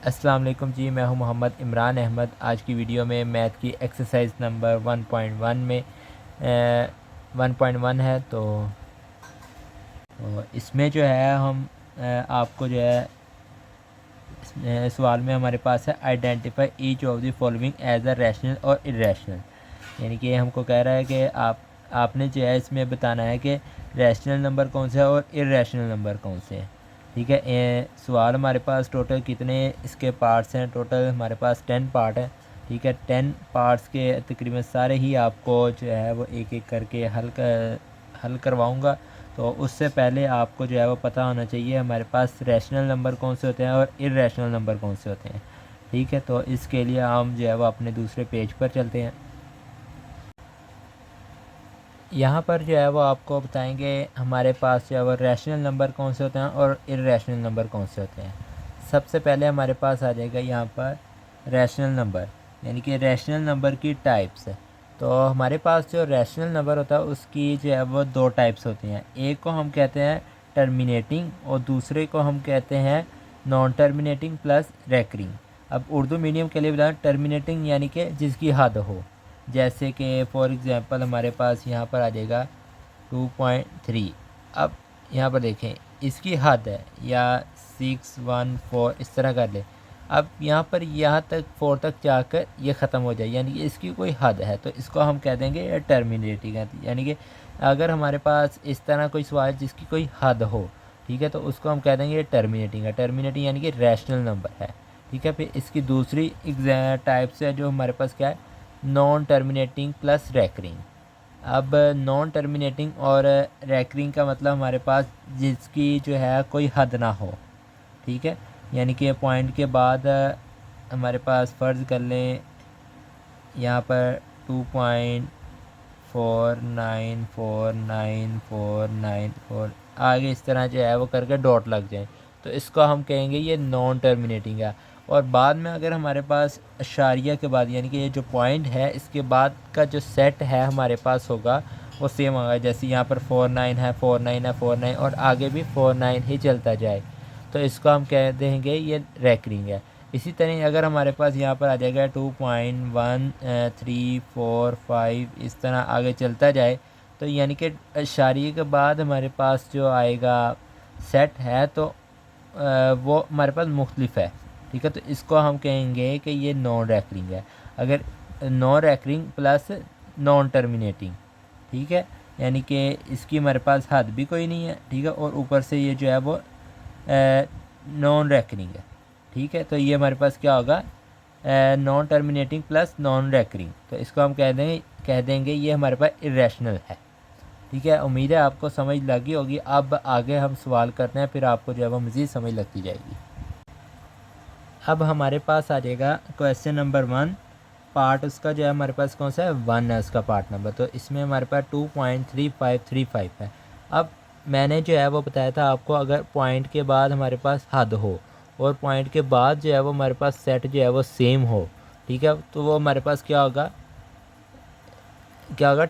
अस्सलाम वालेकुम जी, मैं हूं मोहम्मद इमरान अहमद। आज की वीडियो में मैथ की एक्सरसाइज नंबर 1.1 में 1.1 है तो इसमें जो है हम आपको जो है सवाल में हमारे पास है identify each of the following as a rational और इरेशनल। यानी कि हमको कह रहा है कि आपने जो है इसमें बताना है कि रैशनल नंबर कौन से है और इरेशनल नंबर कौन से हैं। ठीक है, सवाल हमारे पास टोटल कितने इसके पार्ट्स हैं? टोटल हमारे पास 10 पार्ट हैं। ठीक है, 10 पार्ट्स के तकरीबन सारे ही आपको जो है वो एक एक करके हल करवाऊँगा। तो उससे पहले आपको जो है वो पता होना चाहिए हमारे पास रैशनल नंबर कौन से होते हैं और इरेशनल नंबर कौन से होते हैं। ठीक है, तो इसके लिए हम जो है वो अपने दूसरे पेज पर चलते हैं। यहाँ पर जो है वो आपको बताएंगे हमारे पास जो है वो रैशनल नंबर कौन से होते हैं और इरेशनल नंबर कौन से होते हैं। सबसे पहले हमारे पास आ जाएगा यहाँ पर रैशनल नंबर, यानी कि रैशनल नंबर की टाइप्स। तो हमारे पास जो रैशनल नंबर होता है उसकी जो है वो दो टाइप्स होती हैं। एक को हम कहते हैं टर्मिनेटिंग और दूसरे को हम कहते हैं नॉन टर्मिनेटिंग प्लस रेकरिंग। अब उर्दू मीडियम के लिए बताएं, टर्मिनेटिंग यानी कि जिसकी हद हो, जैसे कि फॉर एग्ज़ाम्पल हमारे पास यहाँ पर आ जाएगा 2.3। अब यहाँ पर देखें इसकी हद है, या 614 इस तरह कर ले। अब यहाँ पर यहाँ तक 4 तक जाकर ये ख़त्म हो जाए, यानी कि इसकी कोई हद है, तो इसको हम कह देंगे टर्मिनेटिंग है। यानी कि अगर हमारे पास इस तरह कोई सवाल जिसकी कोई हद हो, ठीक है, तो उसको हम कह देंगे टर्मिनेटिंग है। टर्मिनेटिंग यानी कि रैशनल नंबर है। ठीक है, फिर इसकी दूसरी टाइप्स है जो हमारे पास क्या है, नॉन टर्मिनेटिंग प्लस रैकरिंग। अब नॉन टर्मिनेटिंग और रैकरिंग का मतलब हमारे पास जिसकी जो है कोई हद ना हो। ठीक है, यानी कि पॉइंट के बाद हमारे पास फ़र्ज़ कर लें यहाँ पर 2.494994 आगे इस तरह जो है वो करके डॉट लग जाए, तो इसको हम कहेंगे ये नॉन टर्मिनेटिंग है। और बाद में अगर हमारे पास अशारिया के बाद, यानी कि ये जो पॉइंट है इसके बाद का जो सेट है हमारे पास होगा वो सेम होगा। जैसे यहाँ पर 49 है, 49 है, 49 और आगे भी 49 ही चलता जाए, तो इसको हम कह देंगे ये रैकरिंग है। इसी तरह अगर हमारे पास यहाँ पर आ जाएगा 2.1345 इस तरह आगे चलता जाए, तो यानी कि अशारिये के बाद हमारे पास जो आएगा सेट है तो वो हमारे पास मुख्तलिफ है। ठीक है, तो इसको हम कहेंगे कि ये नॉन रैकरिंग है। अगर non recurring plus non terminating, ठीक है, यानी कि इसकी हमारे पास हद भी कोई नहीं है। ठीक है, और ऊपर से ये जो है वो नॉन रैकरिंग है। ठीक है, तो ये हमारे पास क्या होगा, non terminating plus non recurring, तो इसको हम कह देंगे ये हमारे पास इरेशनल है। ठीक है, उम्मीद है आपको समझ लगी होगी। अब आगे हम सवाल करते हैं, फिर आपको जो है वो मज़ीद समझ लगती जाएगी। अब हमारे पास आ जाएगा क्वेश्चन नंबर 1। पार्ट उसका जो है हमारे पास कौन सा है, 1 है उसका पार्ट नंबर। तो इसमें हमारे पास 2.3535 है। अब मैंने जो है वो बताया था आपको, अगर पॉइंट के बाद हमारे पास हद हो और पॉइंट के बाद जो है वो हमारे पास सेट जो है वो सेम हो, ठीक है, तो वो हमारे पास क्या होगा,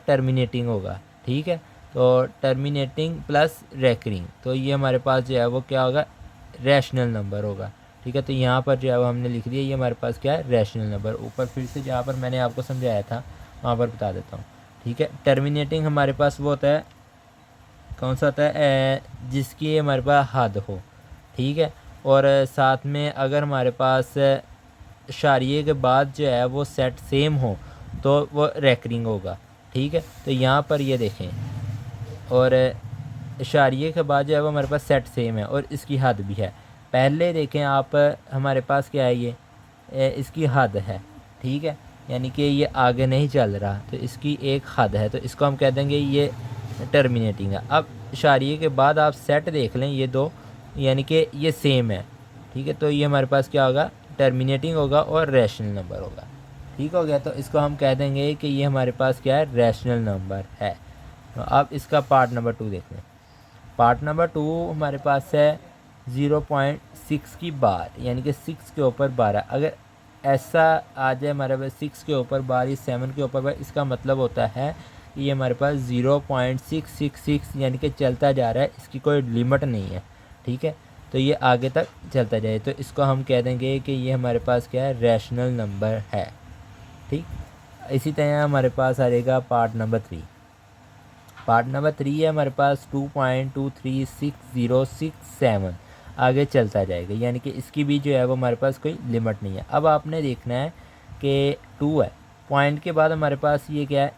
टर्मिनेटिंग होगा। ठीक है, तो टर्मिनेटिंग प्लस रैकरिंग, तो ये हमारे पास जो है वो क्या होगा, रैशनल नंबर होगा। ठीक है, तो यहाँ पर जो है वो हमने लिख दिया ये हमारे पास क्या है, रैशनल नंबर। ऊपर फिर से जहाँ पर मैंने आपको समझाया था वहाँ पर बता देता हूँ। ठीक है, टर्मिनेटिंग हमारे पास वो होता है, कौन सा होता है, जिसकी हमारे पास हद हो। ठीक है, और साथ में अगर हमारे पास इशारिये के बाद जो है वो सेट सेम हो तो वो रैकरिंग होगा। ठीक है, तो यहाँ पर ये देखें, और इशारिये के बाद जो है वो हमारे पास सेट सेम है और इसकी हद भी है। पहले देखें आप, हमारे पास क्या है, ये इसकी हद है। ठीक है, यानी कि ये आगे नहीं चल रहा, तो इसकी एक हद है, तो इसको हम कह देंगे ये टर्मिनेटिंग है। अब इशारिये के बाद आप सेट देख लें ये दो, यानी कि ये सेम है। ठीक है, तो ये हमारे पास क्या होगा, टर्मिनेटिंग होगा और रैशनल नंबर होगा। ठीक हो गया, तो इसको हम कह देंगे कि ये हमारे पास क्या है, रैशनल नंबर है। तो अब इसका पार्ट नंबर 2 देख लें। पार्ट नंबर 2 हमारे पास है 0.6 की बार, यानी कि 6 के ऊपर 12। अगर ऐसा आ जाए हमारे पास 6 के ऊपर बार या 7 के ऊपर बार, इसका मतलब होता है कि ये हमारे पास 0.666 यानी कि चलता जा रहा है, इसकी कोई लिमिट नहीं है। ठीक है, तो ये आगे तक चलता जाए, तो इसको हम कह देंगे कि ये हमारे पास क्या है, रैशनल नंबर है। ठीक, इसी तरह हमारे पास आ जाएगा पार्ट नंबर 3। पार्ट नंबर 3 है हमारे पास 2.236067 आगे चलता जाएगा, यानी कि इसकी भी जो है वो हमारे पास कोई लिमिट नहीं है। अब आपने देखना है कि 2 है, पॉइंट के बाद हमारे पास ये क्या है,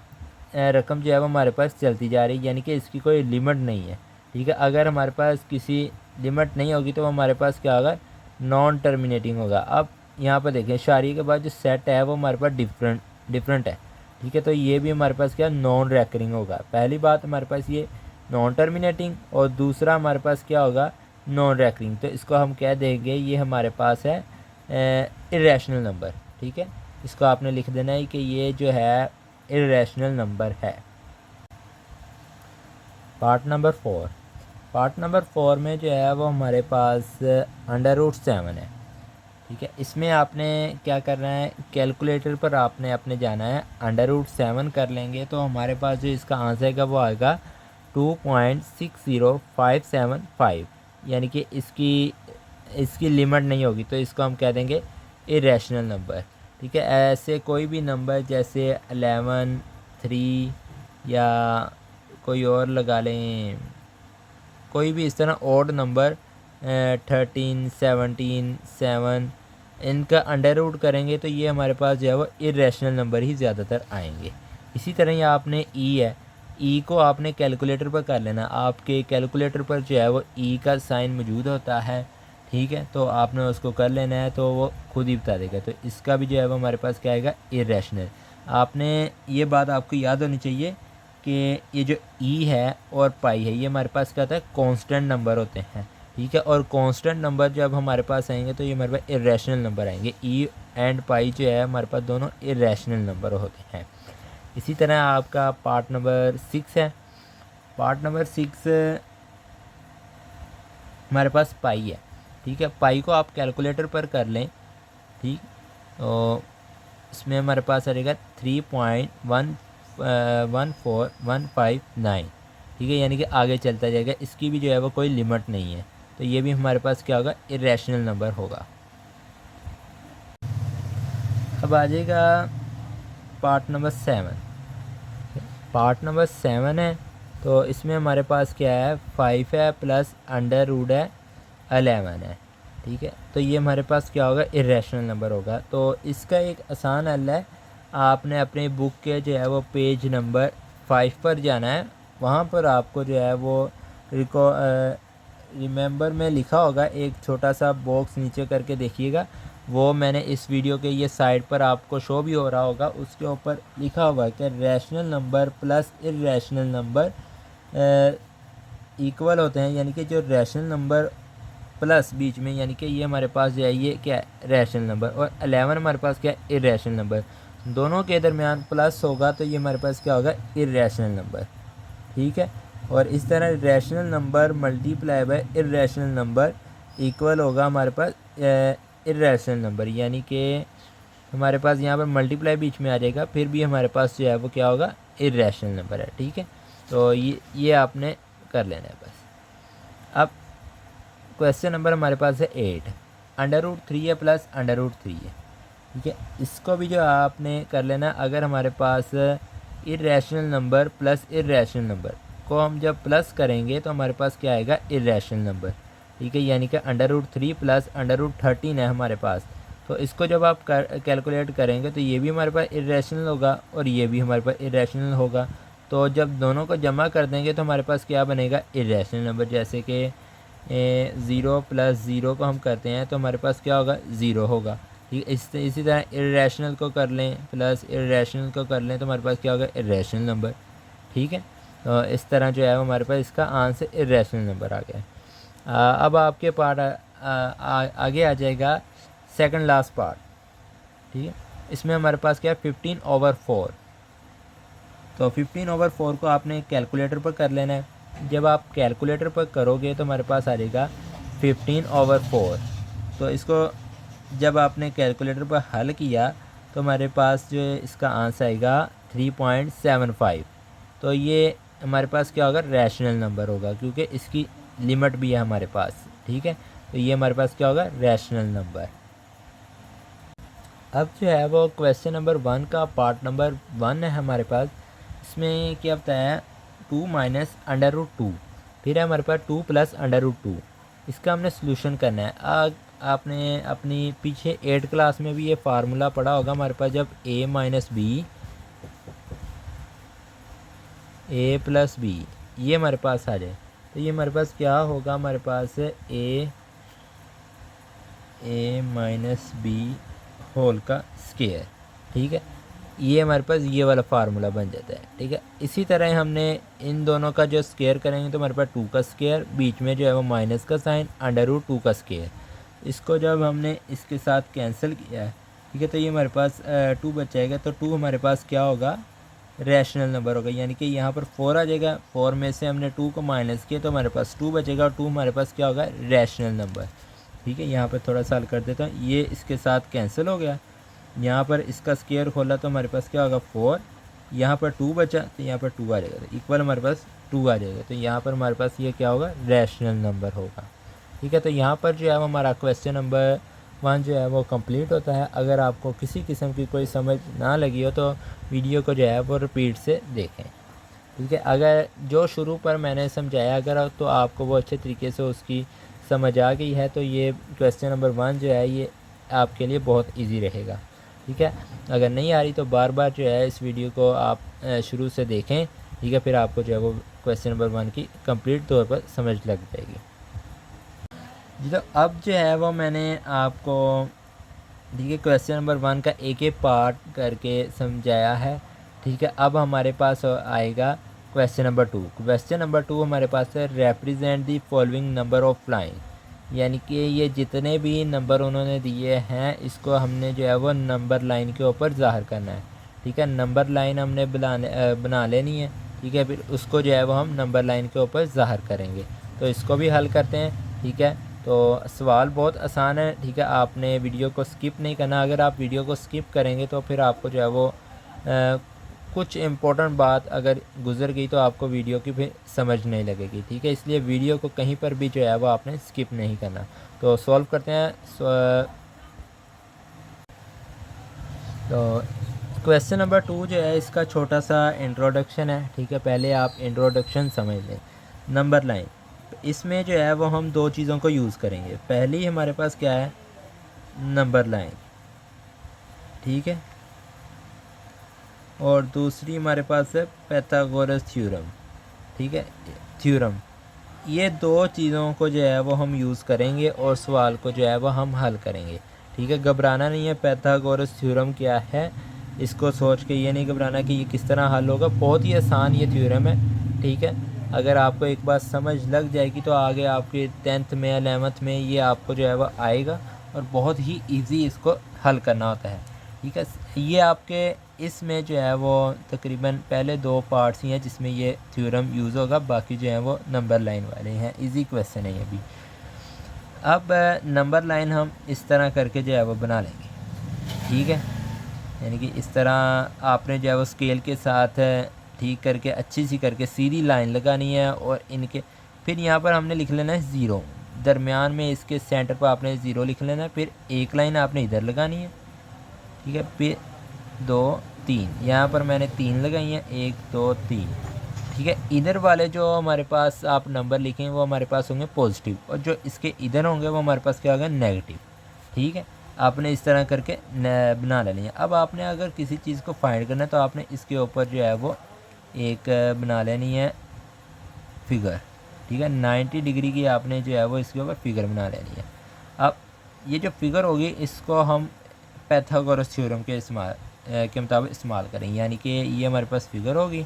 रकम जो है वो हमारे पास चलती जा रही है, यानी कि इसकी कोई लिमिट नहीं है। ठीक है, अगर हमारे पास किसी लिमिट नहीं होगी तो हमारे पास क्या होगा, नॉन टर्मिनेटिंग होगा। अब यहाँ पर देखें, इशारे के बाद जो सेट है वो हमारे पास डिफरेंट है। ठीक है, तो ये भी हमारे पास क्या, नॉन रैकरिंग होगा। पहली बात हमारे पास ये नॉन टर्मिनेटिंग, और दूसरा हमारे पास क्या होगा, नॉन रैकरिंग। तो इसको हम कह देंगे ये हमारे पास है इरेशनल नंबर। ठीक है, इसको आपने लिख देना है कि ये जो है इरेशनल नंबर है। Part number 4। पार्ट नंबर 4 में जो है वो हमारे पास √7 है। ठीक है, इसमें आपने क्या करना है, कैलकुलेटर पर आपने अपने जाना है, √7 कर लेंगे तो हमारे पास जो इसका आंसर है वो आएगा 2.60575, यानी कि इसकी लिमिट नहीं होगी, तो इसको हम कह देंगे इरेशनल नंबर। ठीक है, ऐसे कोई भी नंबर जैसे 11, 3 या कोई और लगा लें, कोई भी इस तरह ओड नंबर 13, 17, 7, इनका अंडर रूट करेंगे तो ये हमारे पास जो है वो इरेशनल नंबर ही ज़्यादातर आएंगे। इसी तरह ये आपने ई है, ई को आपने कैलकुलेटर पर कर लेना। आपके कैलकुलेटर पर जो है वो ई का साइन मौजूद होता है। ठीक है, तो आपने उसको कर लेना है, तो वो खुद ही बता देगा। तो इसका भी जो है वो हमारे पास क्या आएगा, इरेशनल। आपने ये बात आपको याद होनी चाहिए कि ये जो ई है और पाई है, ये हमारे पास क्या होता है, कांस्टेंट नंबर होते हैं। ठीक है, और कांस्टेंट नंबर जब हमारे पास आएंगे तो ये हमारे पास इरेशनल नंबर आएंगे। ई एंड पाई जो है हमारे पास दोनों इरेशनल नंबर होते हैं। इसी तरह आपका पार्ट नंबर 6 है। पार्ट नंबर 6 हमारे पास पाई है। ठीक है, पाई को आप कैलकुलेटर पर कर लें। ठीक, तो इसमें हमारे पास रहेगा 3.14159। ठीक है, यानी कि आगे चलता जाएगा, इसकी भी जो है वो कोई लिमिट नहीं है, तो ये भी हमारे पास क्या होगा, इरेशनल नंबर होगा। अब आ जाएगा पार्ट नंबर 7। पार्ट नंबर 7 है, तो इसमें हमारे पास क्या है, 5 है प्लस अंडर रूट है 11 है। ठीक है, तो ये हमारे पास क्या होगा, इरेशनल नंबर होगा। तो इसका एक आसान हल है, आपने अपनी बुक के जो है वो पेज नंबर 5 पर जाना है। वहाँ पर आपको जो है वो रिमेंबर में लिखा होगा, एक छोटा सा बॉक्स नीचे करके देखिएगा, वो मैंने इस वीडियो के ये साइड पर आपको शो भी हो रहा होगा, उसके ऊपर लिखा हुआ है कि rational number plus irrational number equal होते हैं, यानी कि जो रैशनल नंबर प्लस बीच में, यानी कि ये हमारे पास जो है ये क्या है, रैशनल नंबर, और 11 हमारे पास क्या है, इरेशनल नंबर। दोनों के दरमियान प्लस होगा तो ये हमारे पास क्या होगा, इरेशनल नंबर। ठीक है, और इस तरह rational number multiply by irrational number equal होगा हमारे पास इरेशनल नंबर, यानी कि हमारे पास यहाँ पर मल्टीप्लाई बीच में आ जाएगा, फिर भी हमारे पास जो है वो क्या होगा, इरेशनल नंबर है। ठीक है, तो ये आपने कर लेना है बस। अब क्वेश्चन नंबर हमारे पास है 8, √3 है प्लस √3 है। ठीक है, इसको भी जो आपने कर लेना। अगर हमारे पास irrational number plus irrational number को हम जब प्लस करेंगे तो हमारे पास क्या आएगा, इरेशनल नंबर। ठीक है, यानी कि √3 प्लस √13 है हमारे पास। तो इसको जब आप कैलकुलेट करेंगे तो ये भी हमारे पास इरेशनल होगा और ये भी हमारे पास इरेशनल होगा। तो जब दोनों को जमा कर देंगे तो हमारे पास क्या बनेगा, इरेशनल नंबर। जैसे कि 0 प्लस 0 को हम करते हैं तो हमारे पास क्या होगा, 0 होगा। ठीक है, इसी तरह इरेशनल को कर लें प्लस इरेशनल को कर लें तो हमारे पास क्या होगा, इरेशनल नंबर। ठीक है, तो इस तरह जो है हमारे पास इसका आंसर इरेशनल नंबर आ गया। अब आपके पार्ट आगे आ जाएगा सेकंड लास्ट पार्ट। ठीक है, इसमें हमारे पास क्या है, 15/4। तो 15/4 को आपने कैलकुलेटर पर कर लेना है। जब आप कैलकुलेटर पर करोगे तो हमारे पास आ जाएगा 15/4। तो इसको जब आपने कैलकुलेटर पर हल किया तो हमारे पास जो है इसका आंसर आएगा 3.75। तो ये हमारे पास क्या होगा, रैशनल नंबर होगा, क्योंकि इसकी लिमिट भी है हमारे पास। ठीक है, तो ये हमारे पास क्या होगा, रैशनल नंबर। अब जो है वो क्वेश्चन नंबर 1 का पार्ट नंबर 1 है हमारे पास। इसमें क्या बताया, 2 माइनस √2, फिर है हमारे पास 2 प्लस √2। इसका हमने सोल्यूशन करना है। आपने अपनी पीछे 8 क्लास में भी ये फार्मूला पढ़ा होगा हमारे पास, जब a minus B a plus B ये हमारे पास आ जाए तो ये हमारे पास क्या होगा, हमारे पास a माइनस बी होल का स्क्वायर। ठीक है, ये हमारे पास ये वाला फार्मूला बन जाता है। ठीक है, इसी तरह हमने इन दोनों का जो स्क्वायर करेंगे तो हमारे पास 2 का स्क्वायर, बीच में जो है वो माइनस का साइन, √2 का स्क्वायर। इसको जब हमने इसके साथ कैंसिल किया है, ठीक है, तो ये हमारे पास 2 बच जाएगा। तो 2 हमारे पास क्या होगा, रैशनल नंबर होगा, यानी कि यहाँ पर 4 आ जाएगा। 4 में से हमने 2 को माइनस किया तो हमारे पास 2 बचेगा, और 2 हमारे पास क्या होगा, रैशनल नंबर। ठीक है, यहाँ पर थोड़ा सा हल कर देता हूँ, ये इसके साथ कैंसिल हो गया। यहाँ पर इसका स्क्वायर खोला तो हमारे पास क्या होगा, 4। यहाँ पर 2 बचा तो यहाँ पर 2 आ जाएगा, तो इक्वल हमारे पास 2 आ जाएगा। तो यहाँ पर हमारे पास ये क्या होगा, रैशनल नंबर होगा। ठीक है, तो यहाँ पर जो है वो हमारा क्वेश्चन नंबर 1 जो है वो कंप्लीट होता है। अगर आपको किसी किस्म की कोई समझ ना लगी हो तो वीडियो को जो है वो रिपीट से देखें। ठीक है, अगर जो शुरू पर मैंने समझाया अगर तो आपको वो अच्छे तरीके से उसकी समझ आ गई है तो ये क्वेश्चन नंबर 1 जो है ये आपके लिए बहुत इजी रहेगा। ठीक है, अगर नहीं आ रही तो बार बार जो है इस वीडियो को आप शुरू से देखें। ठीक है, फिर आपको जो है वो क्वेश्चन नंबर 1 की कंप्लीट तौर पर समझ लग जाएगी। जी, तो अब जो है वो मैंने आपको, ठीक है, क्वेश्चन नंबर 1 का एक एक पार्ट करके समझाया है। ठीक है, अब हमारे पास आएगा क्वेश्चन नंबर 2। क्वेश्चन नंबर 2 हमारे पास है, represent the following number of line, यानी कि ये जितने भी नंबर उन्होंने दिए हैं इसको हमने जो है वो नंबर लाइन के ऊपर ज़ाहिर करना है। ठीक है, नंबर लाइन हमने बना लेनी है। ठीक है, फिर उसको जो है वो हम नंबर लाइन के ऊपर ज़ाहिर करेंगे। तो इसको भी हल करते हैं। ठीक है, तो सवाल बहुत आसान है। ठीक है, आपने वीडियो को स्किप नहीं करना। अगर आप वीडियो को स्किप करेंगे तो फिर आपको जो है वो कुछ इम्पोर्टेंट बात अगर गुजर गई तो आपको वीडियो की फिर समझ नहीं लगेगी। ठीक है, इसलिए वीडियो को कहीं पर भी जो है वो आपने स्किप नहीं करना। तो सॉल्व करते हैं। तो क्वेश्चन नंबर 2 जो है इसका छोटा सा इंट्रोडक्शन है। ठीक है, पहले आप इंट्रोडक्शन समझ लें। नंबर लाइन, इसमें जो है वो हम 2 चीज़ों को यूज़ करेंगे। पहली हमारे पास क्या है, नंबर लाइन। ठीक है, और दूसरी हमारे पास है पाइथागोरस थ्योरम। ठीक है, थ्योरम। ये 2 चीज़ों को जो है वो हम यूज़ करेंगे और सवाल को जो है वो हम हल करेंगे। ठीक है, घबराना नहीं है। पाइथागोरस थ्योरम क्या है इसको सोच के ये नहीं घबराना कि ये किस तरह हल होगा। बहुत ही आसान ये थ्योरम है। ठीक है, अगर आपको एक बार समझ लग जाएगी तो आगे आपके 10th में 11th में ये आपको जो है वो आएगा, और बहुत ही ईजी इसको हल करना होता है। ठीक है, ये आपके इसमें जो है वो तकरीबन पहले 2 पार्ट्स ही हैं जिसमें ये थ्योरम यूज़ होगा, बाकी जो है वो नंबर लाइन वाले हैं। इजी क्वेश्चन है ये भी। अब नंबर लाइन हम इस तरह करके जो है वो बना लेंगे। ठीक है, यानी कि इस तरह आपने जो है वो स्केल के साथ ठीक करके अच्छी सी करके सीधी लाइन लगानी है, और इनके फिर यहाँ पर हमने लिख लेना है 0। दरमियान में इसके सेंटर पर आपने 0 लिख लेना है। फिर एक लाइन आपने इधर लगानी है। ठीक है, फिर 2 3 यहाँ पर मैंने 3 लगाई हैं, 1 2 3। ठीक है, इधर वाले जो हमारे पास आप नंबर लिखेंगे वो हमारे पास होंगे पॉजिटिव, और जो इसके इधर होंगे वो हमारे पास क्या होगा, नेगेटिव। ठीक है, आपने इस तरह करके बना लेनी है। अब आपने अगर किसी चीज़ को फाइंड करना है तो आपने इसके ऊपर जो है वो एक बना लेनी है फिगर। ठीक है, 90 डिग्री की आपने जो है वो इसके ऊपर फिगर बना लेनी है। अब ये जो फिगर होगी इसको हम पाइथागोरस थ्योरम के मुताबिक इस्तेमाल करेंगे, यानी कि ये हमारे पास फिगर होगी।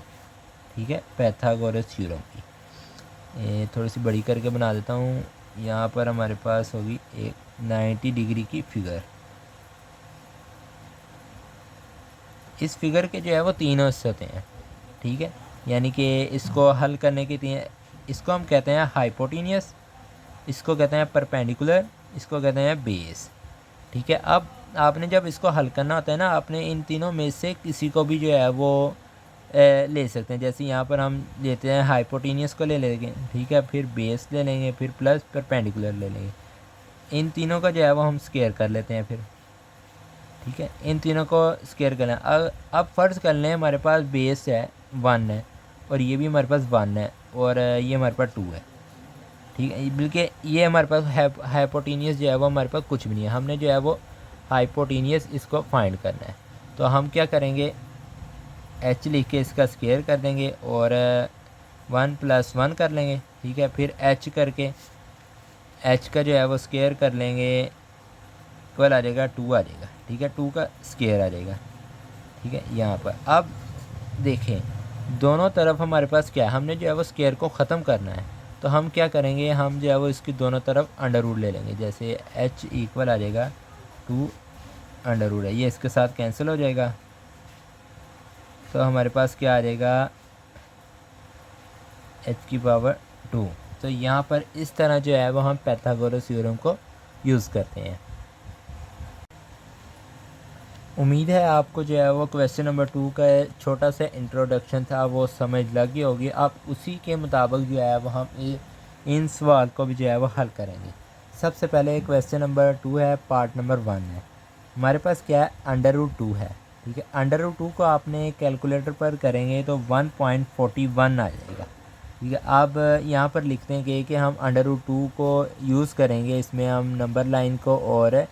ठीक है, पाइथागोरस थ्योरम की थोड़ी सी बड़ी करके बना देता हूँ। यहाँ पर हमारे पास होगी एक 90 डिग्री की फिगर। इस फिगर के जो है वो 3 हिस्से होते हैं। ठीक है, यानी कि इसको हल करने के 3, इसको हम कहते हैं हाइपोटेन्यूस, इसको कहते हैं परपेंडिकुलर, इसको कहते हैं बेस। ठीक है, अब आपने जब इसको हल करना होता है ना, आपने इन तीनों में से किसी को भी जो है वो ले सकते हैं। जैसे यहाँ पर हम लेते हैं हाइपोटेन्यूस को ले लेंगे। ठीक है, फिर बेस ले लेंगे, फिर प्लस परपेंडिकुलर ले लेंगे। इन तीनों का जो है वो हम स्क्वायर कर लेते हैं फिर, ठीक है। इन तीनों को स्क्वायर कर लें। अब फ़र्ज़ कर लें हमारे पास बेस है 1 है और ये भी हमारे पास 1 है और ये हमारे पास 2 है, ठीक है। बल्कि ये हमारे पास हाइपोटेनियस जो है वो हमारे पास कुछ भी नहीं है, हमने जो है वो हाइपोटेनियस इसको फाइंड करना है। तो हम क्या करेंगे, एच लिख के इसका स्क्वायर कर देंगे और 1 + 1 कर लेंगे, ठीक है। फिर एच करके एच का जो है वो स्क्वायर कर लेंगे, इक्वल आ जाएगा 2 आ जाएगा, ठीक है। 2 का स्क्वायर आ जाएगा, ठीक है। यहाँ पर अब देखें दोनों तरफ हमारे पास क्या है, हमने जो है वो स्क्वायर को ख़त्म करना है। तो हम क्या करेंगे, हम जो है वो इसकी दोनों तरफ अंडर रूट ले लेंगे। जैसे h इक्वल आ जाएगा 2 अंडर रूट है, ये इसके साथ कैंसिल हो जाएगा। तो हमारे पास क्या आ जाएगा, h⁻²। तो यहाँ पर इस तरह जो है वो हम पाइथागोरस थ्योरम को यूज़ करते हैं। उम्मीद है आपको जो है वो क्वेश्चन नंबर 2 का छोटा सा इंट्रोडक्शन था वो समझ लगी होगी। अब उसी के मुताबिक जो है वो हम इन सवाल को भी जो है वो हल करेंगे। सबसे पहले क्वेश्चन नंबर 2 है, पार्ट नंबर 1 है। हमारे पास क्या है, √2 है, ठीक है। √2 को आपने कैलकुलेटर पर करेंगे तो 1.41 आ जाएगा, ठीक है। अब यहाँ पर लिखते हैं कि हम √2 को यूज़ करेंगे, इसमें हम नंबर लाइन को और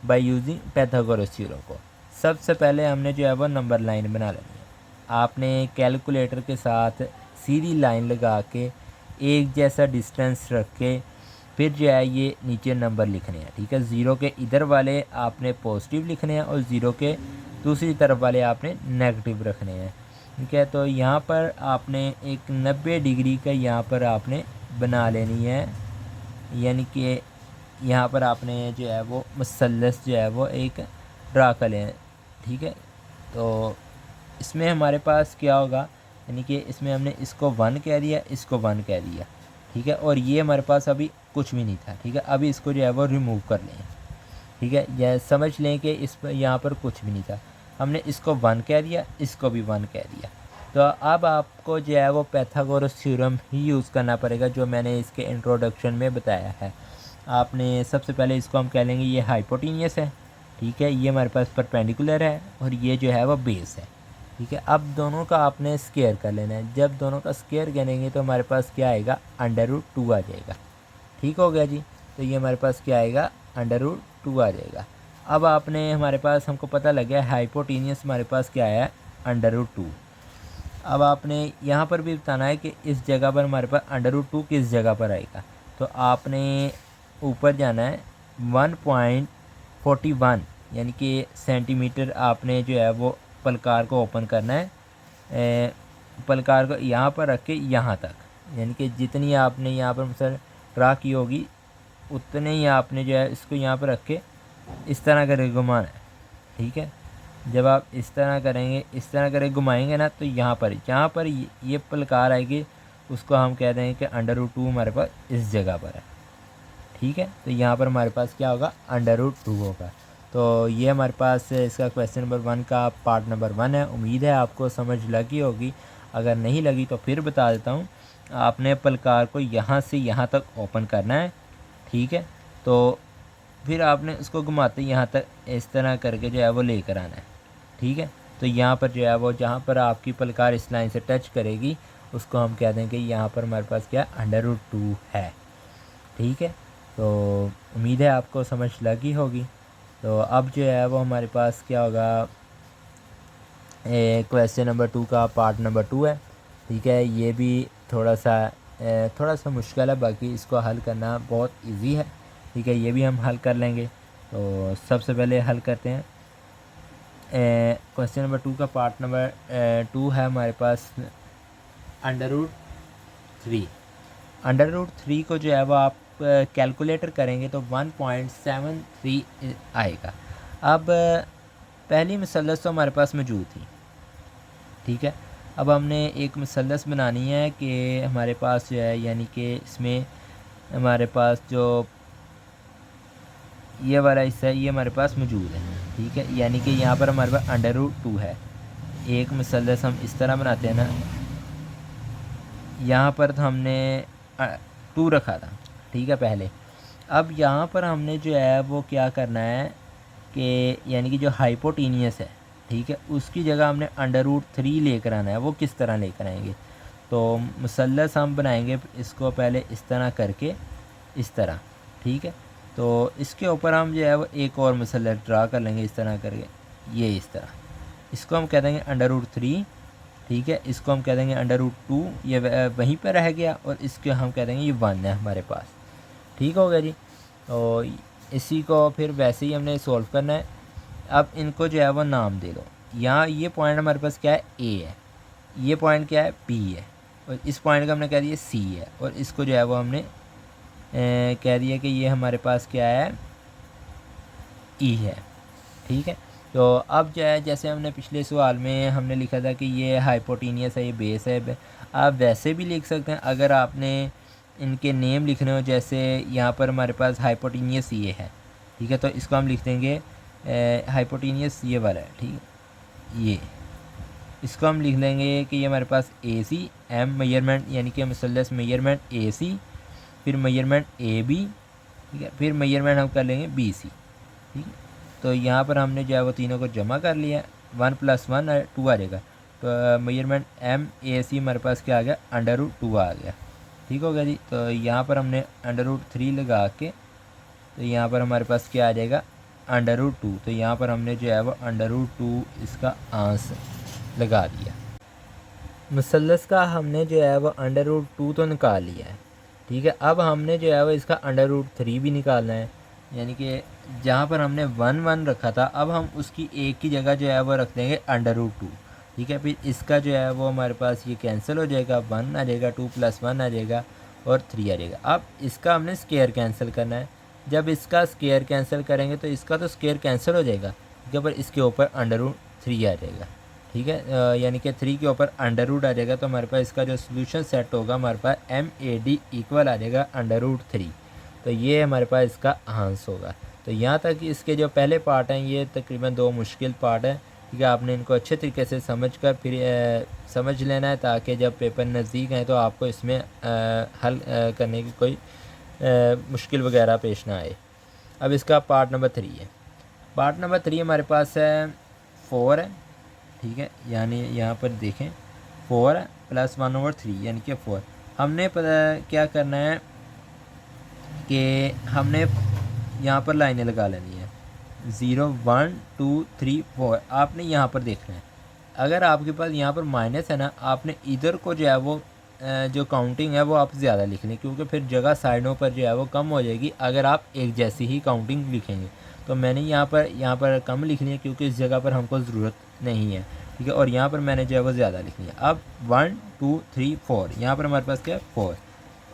बाय यूजिंग पाइथागोरस थ्योरम को। सबसे पहले हमने जो है वो नंबर लाइन बना लेनी है। आपने कैलकुलेटर के साथ सीधी लाइन लगा के एक जैसा डिस्टेंस रख के फिर जो है ये नीचे नंबर लिखने हैं, ठीक है। 0 के इधर वाले आपने पॉजिटिव लिखने हैं और 0 के दूसरी तरफ वाले आपने नेगेटिव रखने हैं, ठीक है। तो यहाँ पर आपने एक 90 डिग्री का यहाँ पर आपने बना लेनी है, यानी कि यहाँ पर आपने जो है वो मुसल्लस जो है वो एक ड्रा कर लें, ठीक है। तो इसमें हमारे पास क्या होगा, यानी कि इसमें हमने इसको 1 कह दिया, इसको 1 कह दिया, ठीक है। और ये हमारे पास अभी कुछ भी नहीं था, ठीक है। अभी इसको जो है वो रिमूव कर लें, ठीक है। यह समझ लें कि इस पर यहाँ पर कुछ भी नहीं था, हमने इसको 1 कह दिया, इसको भी 1 कह दिया। तो अब आपको जो है वो पाइथागोरस थ्योरम ही यूज़ करना पड़ेगा जो मैंने इसके इंट्रोडक्शन में बताया है। आपने सबसे पहले इसको हम कह लेंगे ये हाइपोटेनियस है, ठीक है। ये हमारे पास परपेंडिकुलर है और ये जो है वो बेस है, ठीक है। अब दोनों का आपने स्क्वायर कर लेना है। जब दोनों का स्क्वायर करेंगे तो हमारे पास क्या आएगा, √2 आ जाएगा, ठीक हो गया जी। तो ये हमारे पास क्या आएगा, √2 आ जाएगा। अब आपने हमारे पास हमको पता लग गया हाइपोटेनियस हमारे पास क्या है, √2। अब आपने यहाँ पर भी बताना है कि इस जगह पर हमारे पास √2 किस जगह पर आएगा। तो आपने ऊपर जाना है 1.41 यानी कि सेंटीमीटर, आपने जो है वो पलकार को ओपन करना है। पलकार को यहाँ पर रख के यहाँ तक, यानी कि जितनी आपने यहाँ पर मसल ड्रा की होगी उतने ही आपने जो है इसको यहाँ पर रख के इस तरह करके घुमाना है, ठीक है। जब आप इस तरह करेंगे, इस तरह करके घुमाएंगे ना, तो यहाँ पर ये पलकार आएगी, उसको हम कह देंगे कि √2 हमारे पास इस जगह पर है, ठीक है। तो यहाँ पर हमारे पास क्या होगा, √2 होगा। तो ये हमारे पास इसका क्वेश्चन नंबर 1 का पार्ट नंबर 1 है। उम्मीद है आपको समझ लगी होगी, अगर नहीं लगी तो फिर बता देता हूँ। आपने पलकार को यहाँ से यहाँ तक ओपन करना है, ठीक है। तो फिर आपने उसको घुमाते यहाँ तक इस तरह करके जो है वो लेकर आना है, ठीक है। तो यहाँ पर जो है वो जहाँ पर आपकी पलकार इस लाइन से टच करेगी उसको हम कह देंगे यहाँ पर हमारे पास क्या √2 है, ठीक है। तो उम्मीद है आपको समझ लगी होगी। तो अब जो है वो हमारे पास क्या होगा, क्वेश्चन नंबर 2 का पार्ट नंबर 2 है, ठीक है। ये भी थोड़ा सा मुश्किल है, बाकी इसको हल करना बहुत इजी है, ठीक है। ये भी हम हल कर लेंगे। तो सबसे पहले हल करते हैं। क्वेश्चन नंबर 2 का पार्ट नंबर 2 है हमारे पास √3। √3 को जो है वो आप कैलकुलेटर करेंगे तो 1.73 आएगा। अब पहली मुसल्लस तो हमारे पास मौजूद थी, ठीक है। अब हमने एक मुसल्लस बनानी है कि हमारे पास जो है, यानी कि इसमें हमारे पास जो ये वाला हिस्सा है ये हमारे पास मौजूद है, ठीक है। यानी कि यहाँ पर हमारे पास √2 है। एक मुसल्लस हम इस तरह बनाते हैं ना, यहाँ पर तो हमने 2 रखा था, ठीक है पहले। अब यहाँ पर हमने जो है वो क्या करना है कि यानी कि जो हाइपोटीनियस है, ठीक है, उसकी जगह हमने √3 लेकर आना है। वो किस तरह लेकर आएंगे? तो मुसल्लस हम बनाएंगे इसको पहले इस तरह करके, इस तरह, ठीक है। तो इसके ऊपर हम जो है वो एक और मुसल्लस ड्रा कर लेंगे इस तरह करके, ये इस तरह। इसको हम कह देंगे √3, ठीक है। इसको हम कह देंगे √2, ये वहीं पर रह गया, और इसके हम कह देंगे ये 1 है हमारे पास, ठीक हो गया जी। तो इसी को फिर वैसे ही हमने सॉल्व करना है। अब इनको जो है वो नाम दे दो। यहाँ ये पॉइंट हमारे पास क्या है? ए है। ये पॉइंट क्या है? बी है। और इस पॉइंट का हमने कह दिया सी है, और इसको जो है वो हमने कह दिया कि ये हमारे पास क्या है? ई है, ठीक है। तो अब जो है जैसे हमने पिछले सवाल में हमने लिखा था कि ये हाइपोटीनियस है, ये बेस है। आप वैसे भी लिख सकते हैं अगर आपने इनके नेम लिखने हो। जैसे यहाँ पर हमारे पास हाइपोटीनियस ये है, ठीक है, तो इसको हम लिख देंगे हाइपोटीनियस ये वाला है, ठीक है। ये इसको हम लिख लेंगे कि ये हमारे पास AC M मेजरमेंट, यानी कि मुसल्लस मेजरमेंट AC, फिर मेजरमेंट AB, ठीक है, फिर मेजरमेंट हम कर लेंगे BC, ठीक है। तो यहाँ पर हमने जो है वो तीनों को जमा कर लिया, 1 + 1 2 आ जाएगा। तो मेजरमेंट MAC हमारे पास क्या आ गया? √2 आ गया, ठीक हो गया जी। तो यहाँ पर हमने √3 लगा के, तो यहाँ पर हमारे पास क्या आ जाएगा? √2। तो यहाँ पर हमने जो है वो √2 इसका आंसर लगा दिया। मुसल्लस का हमने जो है वो √2 तो निकाल लिया है, ठीक है। अब हमने जो है वो इसका √3 भी निकालना है, यानी कि जहाँ पर हमने 1 1 रखा था, अब हम उसकी एक की जगह जो है वो रख देंगे √2, ठीक है। फिर इसका जो है वो हमारे पास ये कैंसिल हो जाएगा, 1 आ जाएगा, 2 + 1 आ जाएगा, और 3 आ जाएगा। अब इसका हमने स्क्वायर कैंसिल करना है। जब इसका स्क्वायर कैंसिल करेंगे तो इसका तो स्क्वायर कैंसिल हो जाएगा, ठीक है, पर इसके ऊपर √3 आ जाएगा, ठीक है। यानी कि 3 के ऊपर √ आ जाएगा। तो हमारे पास इसका जो सोल्यूशन सेट होगा हमारे पास MAD इक्वल आ जाएगा √3। तो ये हमारे पास इसका आंसर होगा। तो यहाँ तक इसके जो पहले पार्ट हैं ये तकरीबन 2 मुश्किल पार्ट हैं, ठीक है। आपने इनको अच्छे तरीके से समझ कर फिर समझ लेना है, ताकि जब पेपर नज़दीक आए तो आपको इसमें हल करने की कोई मुश्किल वगैरह पेश ना आए। अब इसका पार्ट नंबर 3 है। पार्ट नंबर 3 हमारे पास है 4 है, ठीक है। यानी यहाँ पर देखें 4 है + 1/3 यानी कि 4। हमने क्या करना है कि हमने यहाँ पर लाइनें लगा लेनी है, 0 1 2 3 4। आपने यहाँ पर देखना है, अगर आपके पास यहाँ पर माइनस है ना, आपने इधर को जो है वो जो काउंटिंग है वो आप ज़्यादा लिख लें, क्योंकि फिर जगह साइडों पर जो है वो कम हो जाएगी अगर आप एक जैसी ही काउंटिंग लिखेंगे। तो मैंने यहाँ पर कम लिखनी है क्योंकि इस जगह पर हमको ज़रूरत नहीं है, ठीक है। और यहाँ पर मैंने जो है वो ज़्यादा लिखनी है। अब 1 2 3 4, यहाँ पर हमारे पास क्या है? 4।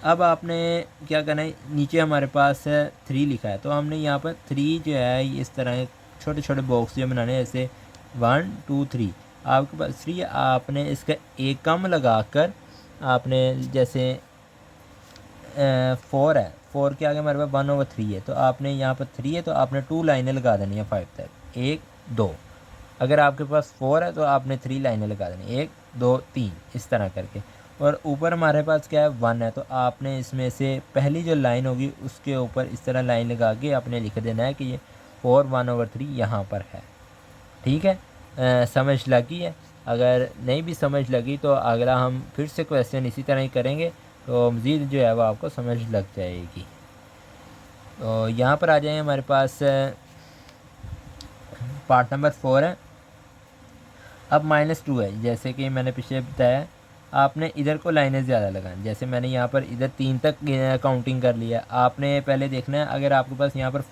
अब आपने क्या करना है, नीचे हमारे पास 3 लिखा है, तो हमने यहाँ पर 3 जो है इस तरह छोटे छोटे बॉक्स जो बनाने हैं, ऐसे 1 2 3। आपके पास 3, आपने इसका एक कम लगा कर आपने जैसे 4 है, 4 के आगे हमारे पास 1/3 है, तो आपने यहाँ पर 3 है तो आपने 2 लाइनें लगा देनी है 5 तक, 1 2। अगर आपके पास 4 है तो आपने 3 लाइनें लगा देनी, 1 2 3 इस तरह करके। और ऊपर हमारे पास क्या है? 1 है, तो आपने इसमें से पहली जो लाइन होगी उसके ऊपर इस तरह लाइन लगा के आपने लिख देना है कि ये 4 1/3 यहाँ पर है, ठीक है। समझ लगी है? अगर नहीं भी समझ लगी तो अगला हम फिर से क्वेश्चन इसी तरह ही करेंगे, तो मज़ीद जो है वो आपको समझ लग जाएगी। तो यहाँ पर आ जाए, हमारे पास पार्ट नंबर 4 है। अब -2 है, जैसे कि मैंने पीछे बताया, आपने इधर को लाइनें ज़्यादा लगानी। जैसे मैंने यहाँ पर इधर 3 तक काउंटिंग कर लिया। आपने पहले देखना है, अगर आपके पास यहाँ पर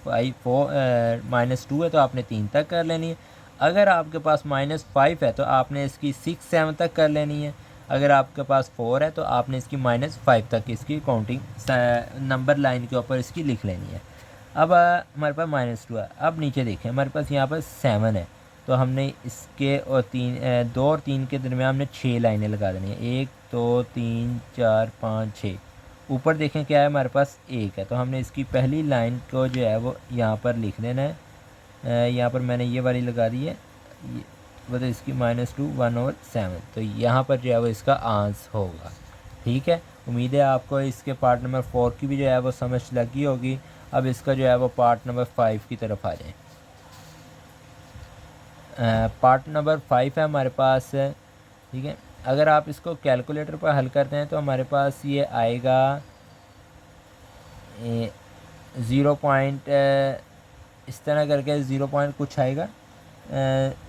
-2 है तो आपने 3 तक कर लेनी है। अगर आपके पास -5 है तो आपने इसकी 6 7 तक कर लेनी है। अगर आपके पास 4 है तो आपने इसकी -5 तक इसकी काउंटिंग नंबर लाइन के ऊपर इसकी लिख लेनी है। अब हमारे पास -2 है। अब नीचे देखें, हमारे पास यहाँ पर 7 है, तो हमने इसके और 2 और 3 के दरमियान हमने 6 लाइनें लगा देनी है, 1 2 3 4 5 6। ऊपर देखें क्या है, हमारे पास 1 है, तो हमने इसकी पहली लाइन को जो है वो यहाँ पर लिख देना है। यहाँ पर मैंने ये वाली लगा दी है, मतलब इसकी -2 1/7। तो यहाँ पर जो है वो इसका आंसर होगा, ठीक है। उम्मीद है आपको इसके पार्ट नंबर 4 की भी जो है वो समझ लगी होगी। अब इसका जो है वो पार्ट नंबर 5 की तरफ आ जाए। पार्ट नंबर 5 है हमारे पास, ठीक है। अगर आप इसको कैलकुलेटर पर हल करते हैं तो हमारे पास ये आएगा 0 पॉइंट इस तरह करके 0 पॉइंट कुछ आएगा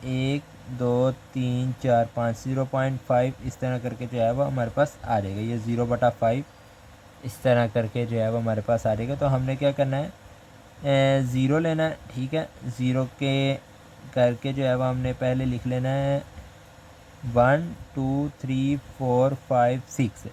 1 2 3 4 5 0.5 इस तरह करके जो है वो हमारे पास आ जाएगा। ये 0/5 इस तरह करके जो है वो हमारे पास आ जाएगा। तो हमने क्या करना है, ज़ीरो लेना है, ठीक है। ज़ीरो के करके जो है वो हमने पहले लिख लेना है 1 2 3 4 5 6,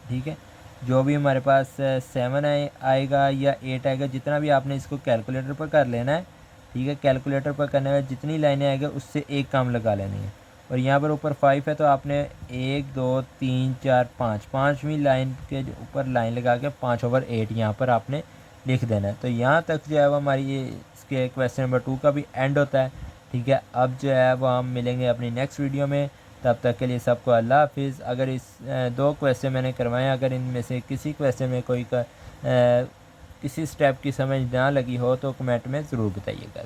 ठीक है। जो भी हमारे पास 7 आएगा या 8 आएगा, जितना भी आपने इसको कैलकुलेटर पर कर लेना है, ठीक है। कैलकुलेटर पर करने में जितनी लाइनें आएगा उससे एक काम लगा लेनी है। और यहाँ पर ऊपर 5 है तो आपने 1 2 3 4 5 पाँचवीं लाइन के ऊपर लाइन लगा के 5/8 यहाँ पर आपने लिख देना है। तो यहाँ तक जो है वो हमारी ये इसके क्वेश्चन नंबर 2 का भी एंड होता है, ठीक है। अब जो है वो हम मिलेंगे अपनी नेक्स्ट वीडियो में। तब तक के लिए सबको अल्लाह हाफिज़। अगर इस 2 क्वेश्चन मैंने करवाए, अगर इनमें से किसी क्वेश्चन में कोई किसी स्टेप की समझ ना लगी हो तो कमेंट में ज़रूर बताइएगा।